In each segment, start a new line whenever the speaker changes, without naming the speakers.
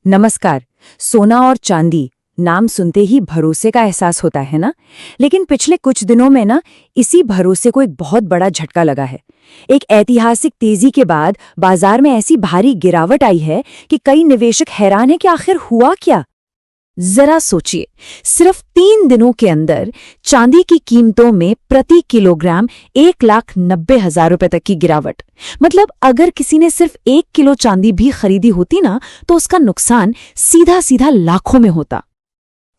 नमस्कार। सोना और चांदी नाम सुनते ही भरोसे का एहसास होता है ना। लेकिन पिछले कुछ दिनों में ना इसी भरोसे को एक बहुत बड़ा झटका लगा है। एक ऐतिहासिक तेजी के बाद बाजार में ऐसी भारी गिरावट आई है कि कई निवेशक हैरान हैं कि आखिर हुआ क्या। जरा सोचिए, सिर्फ 3 दिनों के अंदर चांदी की कीमतों में प्रति किलोग्राम 1,90,000 रुपए तक की गिरावट। मतलब अगर किसी ने सिर्फ 1 किलो चांदी भी खरीदी होती ना तो उसका नुकसान सीधा सीधा लाखों में होता।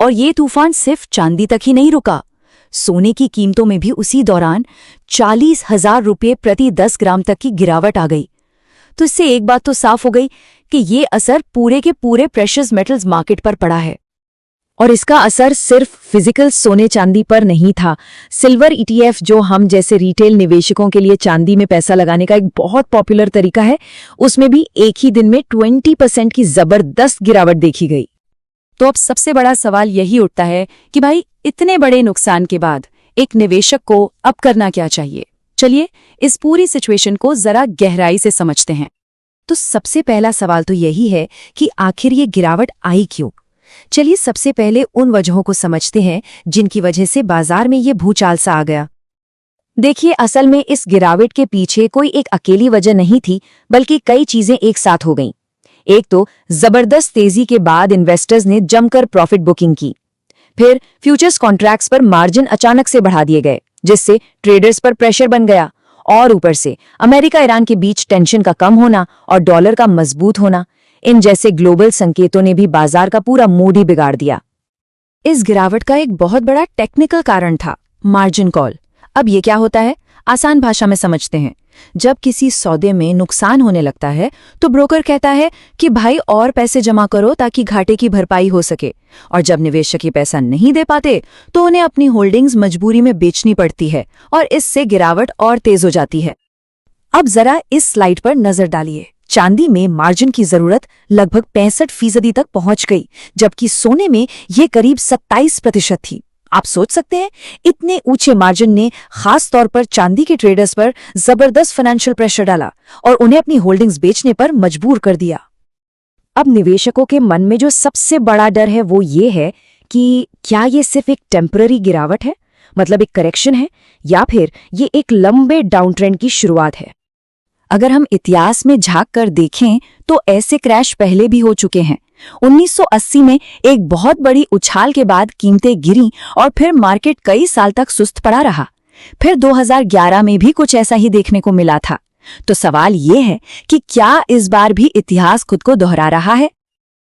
और ये तूफान सिर्फ चांदी तक ही नहीं रुका, सोने की कीमतों में भी उसी दौरान 40,000 रुपये प्रति 10 ग्राम तक की गिरावट आ गई। तो इससे एक बात तो साफ हो गई कि ये असर पूरे के पूरे प्रेशियस मेटल्स मार्केट पर पड़ा है। और इसका असर सिर्फ फिजिकल सोने चांदी पर नहीं था। सिल्वर ईटीएफ, जो हम जैसे रिटेल निवेशकों के लिए चांदी में पैसा लगाने का एक बहुत पॉपुलर तरीका है, उसमें भी एक ही दिन में 20% की जबरदस्त गिरावट देखी गई। तो अब सबसे बड़ा सवाल यही उठता है कि भाई इतने बड़े नुकसान के बाद एक निवेशक को अब करना क्या चाहिए। चलिए इस पूरी सिचुएशन को जरा गहराई से समझते हैं। तो सबसे पहला सवाल तो यही है कि आखिर ये गिरावट आई क्यों। चलिए सबसे पहले उन वजहों को समझते हैं जिनकी वजह से बाजार में ये भूचाल सा आ गया। देखिए, असल में इस गिरावट के पीछे कोई एक अकेली वजह नहीं थी, बल्कि कई चीजें एक साथ हो गईं। एक तो जबरदस्त तेजी के बाद इन्वेस्टर्स ने जमकर प्रॉफिट बुकिंग की। फिर फ्यूचर्स कॉन्ट्रैक्ट्स पर मार्जिन अचानक से बढ़ा दिए गए, जिससे ट्रेडर्स पर प्रेशर बन गया। और ऊपर से अमेरिका ईरान के बीच टेंशन का कम होना और डॉलर का मजबूत होना, इन जैसे ग्लोबल संकेतों ने भी बाजार का पूरा मूड ही बिगाड़ दिया। इस गिरावट का एक बहुत बड़ा टेक्निकल कारण था मार्जिन कॉल। अब ये क्या होता है, आसान भाषा में समझते हैं। जब किसी सौदे में नुकसान होने लगता है तो ब्रोकर कहता है कि भाई और पैसे जमा करो ताकि घाटे की भरपाई हो सके। और जब निवेशक ये पैसा नहीं दे पाते तो उन्हें अपनी होल्डिंग्स मजबूरी में बेचनी पड़ती है और इससे गिरावट और तेज हो जाती है। अब जरा इस स्लाइड पर नजर डालिए। चांदी में मार्जिन की जरूरत लगभग 65% तक पहुंच गई, जबकि सोने में ये करीब 27% थी। आप सोच सकते हैं, इतने ऊंचे मार्जिन ने खास तौर पर चांदी के ट्रेडर्स पर जबरदस्त फाइनेंशियल प्रेशर डाला और उन्हें अपनी होल्डिंग्स बेचने पर मजबूर कर दिया। अब निवेशकों के मन में जो सबसे बड़ा डर है वो ये है कि क्या ये सिर्फ एक टेम्पररी गिरावट है, मतलब एक करेक्शन है, या फिर ये एक लंबे डाउन ट्रेंड की शुरुआत है। अगर हम इतिहास में झांक कर देखें तो ऐसे क्रैश पहले भी हो चुके हैं। 1980 में एक बहुत बड़ी उछाल के बाद कीमतें गिरीं और फिर मार्केट कई साल तक सुस्त पड़ा रहा। फिर 2011 में भी कुछ ऐसा ही देखने को मिला था। तो सवाल ये है कि क्या इस बार भी इतिहास खुद को दोहरा रहा है।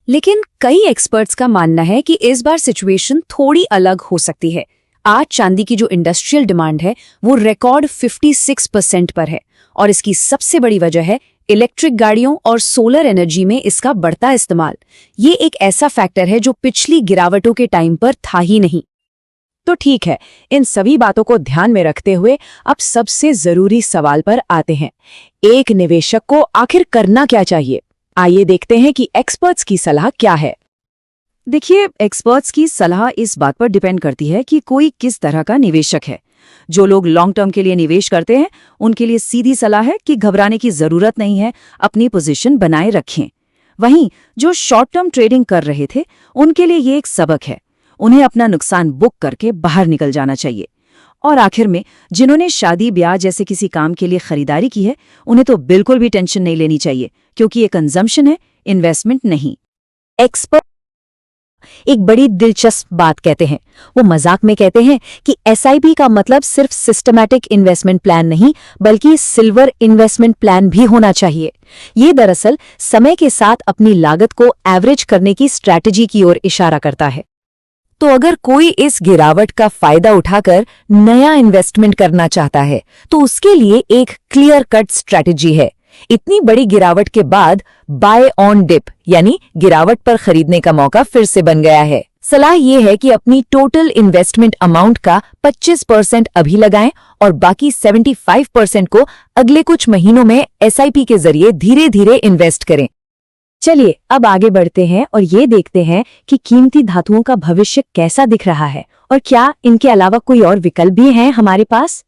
लेकिन कई एक्सपर्ट्स का मानना है कि इस बार सिचुएशन थोड़ी अलग हो सकती है। आज चांदी की जो इंडस्ट्रियल डिमांड है वो रिकॉर्ड 56% पर है और इसकी सबसे बड़ी वजह है इलेक्ट्रिक गाड़ियों और सोलर एनर्जी में इसका बढ़ता इस्तेमाल। ये एक ऐसा फैक्टर है जो पिछली गिरावटों के टाइम पर था ही नहीं। तो ठीक है, इन सभी बातों को ध्यान में रखते हुए अब सबसे जरूरी सवाल पर आते हैं। एक निवेशक को आखिर करना क्या चाहिए। आइए देखते हैं कि एक्सपर्ट्स की सलाह क्या है। देखिए, एक्सपर्ट्स की सलाह इस बात पर डिपेंड करती है कि कोई किस तरह का निवेशक है। जो लोग लॉन्ग टर्म के लिए निवेश करते हैं उनके लिए सीधी सलाह है कि घबराने की जरूरत नहीं है, अपनी पोजीशन बनाए रखें। वहीं जो शॉर्ट टर्म ट्रेडिंग कर रहे थे उनके लिए ये एक सबक है, उन्हें अपना नुकसान बुक करके बाहर निकल जाना चाहिए। और आखिर में जिन्होंने शादी ब्याह जैसे किसी काम के लिए खरीदारी की है उन्हें तो बिल्कुल भी टेंशन नहीं लेनी चाहिए, क्योंकि ये कंजम्पशन है, इन्वेस्टमेंट नहीं। एक्सपर्ट एक बड़ी दिलचस्प बात कहते हैं। वो मजाक में कहते हैं कि एसआईपी का मतलब सिर्फ सिस्टमैटिक इन्वेस्टमेंट प्लान नहीं, बल्कि सिल्वर इन्वेस्टमेंट प्लान भी होना चाहिए। ये दरअसल समय के साथ अपनी लागत को एवरेज करने की स्ट्रैटेजी की ओर इशारा करता है। तो अगर कोई इस गिरावट का फायदा उठाकर नया इन्वेस्टमेंट करना चाहता है तो उसके लिए एक क्लियर कट स्ट्रैटेजी है। इतनी बड़ी गिरावट के बाद बाय ऑन डिप, यानी गिरावट पर खरीदने का मौका फिर से बन गया है। सलाह ये है कि अपनी टोटल इन्वेस्टमेंट अमाउंट का 25% अभी लगाएं और बाकी 75% को अगले कुछ महीनों में एसआईपी के जरिए धीरे धीरे इन्वेस्ट करें। चलिए अब आगे बढ़ते हैं और ये देखते हैं कि कीमती धातुओं का भविष्य कैसा दिख रहा है और क्या इनके अलावा कोई और विकल्प भी हैं हमारे पास।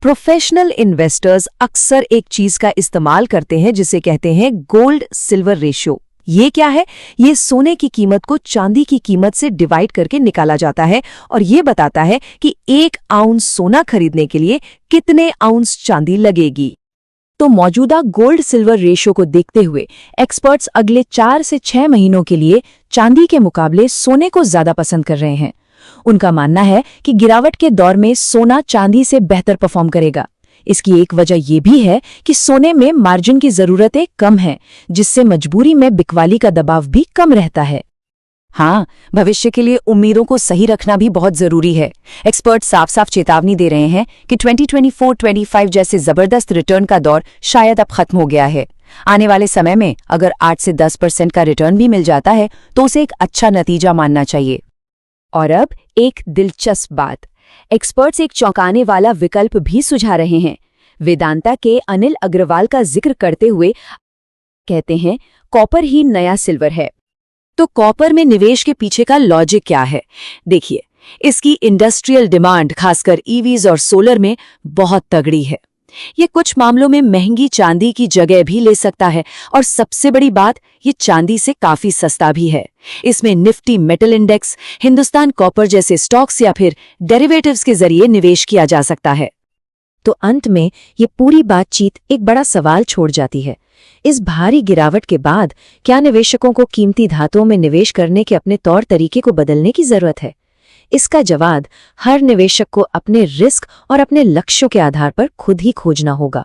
प्रोफेशनल इन्वेस्टर्स अक्सर एक चीज का इस्तेमाल करते हैं जिसे कहते हैं गोल्ड सिल्वर रेशियो।
ये क्या है? ये सोने की कीमत को चांदी की कीमत से डिवाइड करके निकाला जाता है और ये बताता है कि 1 आउंस सोना खरीदने के लिए कितने आउंस चांदी लगेगी। तो मौजूदा गोल्ड सिल्वर रेशो को देखते हुए एक्सपर्ट्स अगले 4 से 6 महीनों के लिए चांदी के मुकाबले सोने को ज्यादा पसंद कर रहे हैं। उनका मानना है कि गिरावट के दौर में सोना चांदी से बेहतर परफॉर्म करेगा। इसकी एक वजह यह भी है कि सोने में मार्जिन की जरूरतें कम हैं, जिससे मजबूरी में बिकवाली का दबाव भी कम रहता है। हाँ, भविष्य के लिए उम्मीदों को सही रखना भी बहुत जरूरी है। एक्सपर्ट साफ साफ चेतावनी दे रहे हैं कि 2024-25 जैसे जबरदस्त रिटर्न का दौर शायद अब खत्म हो गया है। आने वाले समय में अगर 8 से 10% का रिटर्न भी मिल जाता है तो उसे एक अच्छा नतीजा मानना चाहिए। और अब एक दिलचस्प बात, एक्सपर्ट्स एक चौंकाने वाला विकल्प भी सुझा रहे हैं। वेदांता के अनिल अग्रवाल का जिक्र करते हुए कहते हैं, कॉपर ही नया सिल्वर है। तो कॉपर में निवेश के पीछे का लॉजिक क्या है? देखिए, इसकी इंडस्ट्रियल डिमांड खासकर ईवीज और सोलर में बहुत तगड़ी है। ये कुछ मामलों में महंगी चांदी की जगह भी ले सकता है और सबसे बड़ी बात, ये चांदी से काफी सस्ता भी है। इसमें Nifty metal index, Hindustan copper जैसे स्टॉक्स या फिर डेरिवेटिव्स के जरिए निवेश किया जा सकता है। तो अंत में ये पूरी बातचीत एक बड़ा सवाल छोड़ जाती है। इस भारी गिरावट के बाद क्या निवेशकों को कीमती धातुओं में निवेश करने के अपने तौर तरीके को बदलने की जरूरत है? इसका जवाब हर निवेशक को अपने रिस्क और अपने लक्ष्यों के आधार पर खुद ही खोजना होगा।